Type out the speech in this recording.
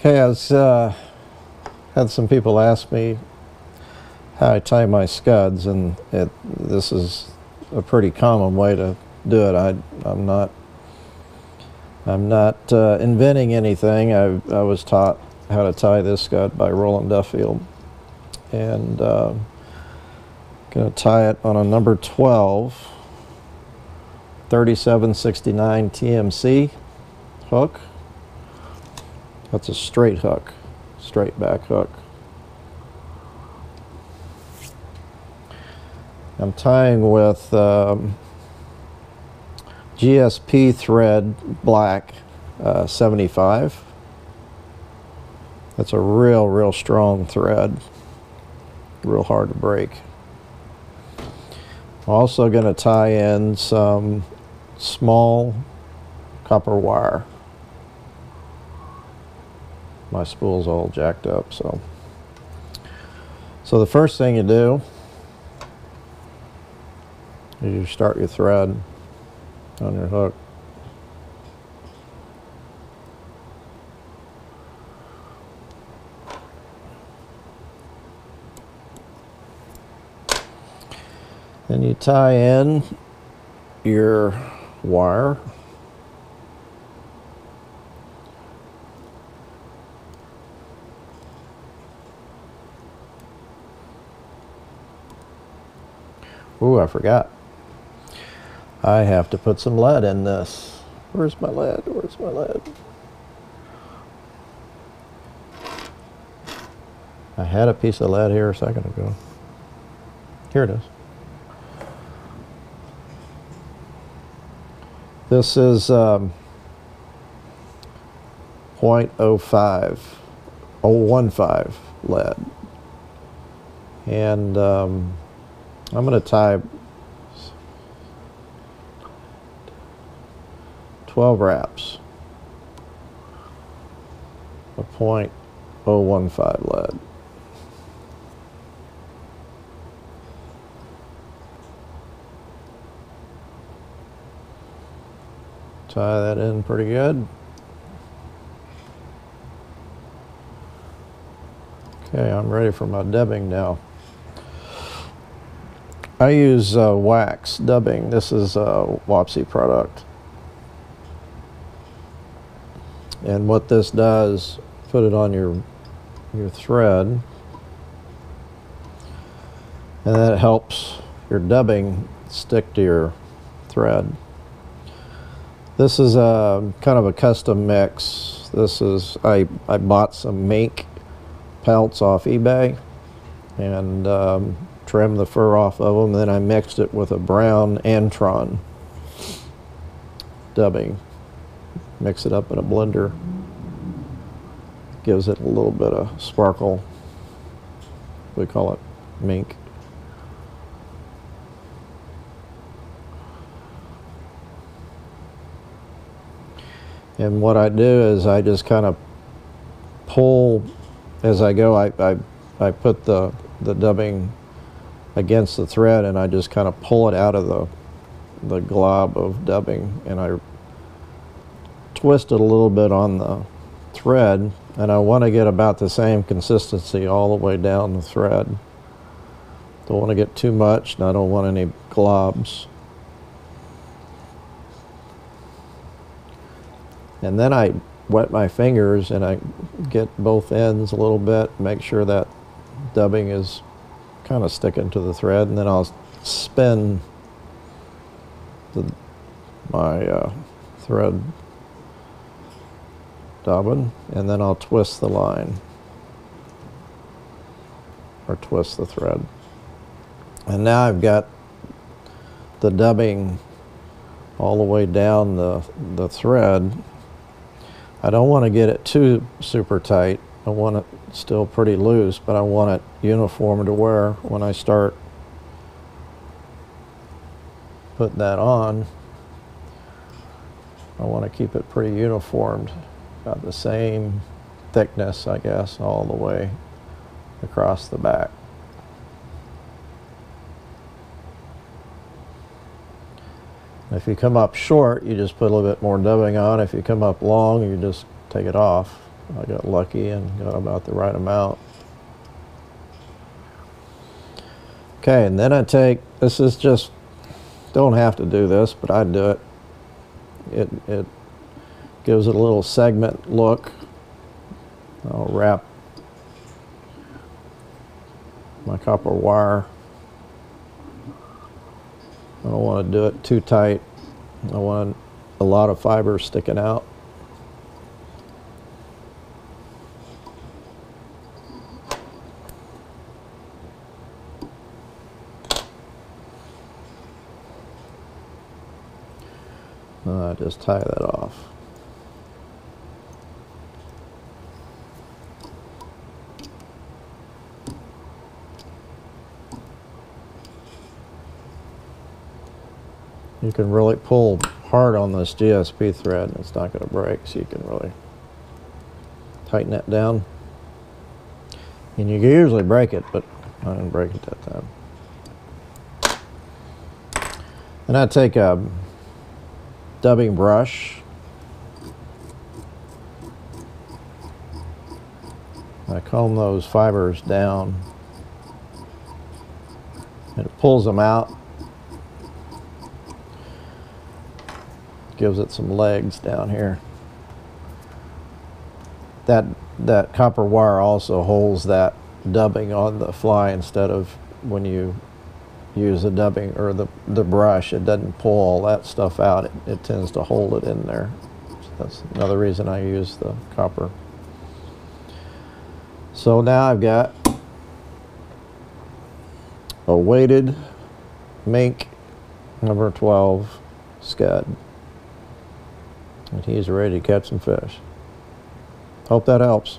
Okay, I had some people ask me how I tie my scuds, and this is a pretty common way to do it. I'm not inventing anything. I was taught how to tie this scud by Roland Duffield, and going to tie it on a number 12 3769 TMC hook. That's a straight hook, straight back hook. I'm tying with GSP thread black 75. That's a real strong thread, real hard to break. I'm also going to tie in some small copper wire. My spool's all jacked up, so the first thing you do is you start your thread on your hook. Then you tie in your wire. Ooh, I forgot. I have to put some lead in this. Where's my lead? Where's my lead? I had a piece of lead here a second ago. Here it is. This is 0.05, 0.15 lead. And I'm going to tie 12 wraps of 0.015 lead. Tie that in pretty good. Okay, I'm ready for my dubbing now. I use wax dubbing. This is a Wapsi product. And what this does, put it on your thread, and that helps your dubbing stick to your thread. This is a kind of a custom mix. This is, I bought some mink pelts off eBay and trimmed the fur off of them. Then I mixed it with a brown antron dubbing. Mix it up in a blender. Gives it a little bit of sparkle. We call it mink. And what I do is I just kind of pull as I go. I put the dubbing against the thread, and I just kind of pull it out of the glob of dubbing, and I twist it a little bit on the thread, and I want to get about the same consistency all the way down the thread. Don't want to get too much, and I don't want any globs. And then I wet my fingers and I get both ends a little bit, make sure that dubbing is kind of sticking to the thread, and then I'll spin my thread bobbin, and then I'll twist the line or twist the thread. And now I've got the dubbing all the way down the thread. I don't want to get it too super tight. I want it still pretty loose, but I want it uniform to where when I start putting that on, I want to keep it pretty uniformed, about the same thickness, I guess, all the way across the back. If you come up short, you just put a little bit more dubbing on. If you come up long, you just take it off. I got lucky and got about the right amount. Okay, and then I take, this is just, don't have to do this, but I do it. It gives it a little segment look. I'll wrap my copper wire. I don't want to do it too tight. I want a lot of fibers sticking out. Just tie that off. You can really pull hard on this GSP thread and it's not going to break, so you can really tighten that down. And you can usually break it, but I didn't break it that time. And I take a dubbing brush. I comb those fibers down and it pulls them out. Gives it some legs down here. That copper wire also holds that dubbing on the fly instead of when you use the dubbing or the brush, it doesn't pull all that stuff out. It tends to hold it in there. So that's another reason I use the copper. So now I've got a weighted Mink number 12 Scud. And he's ready to catch some fish. Hope that helps.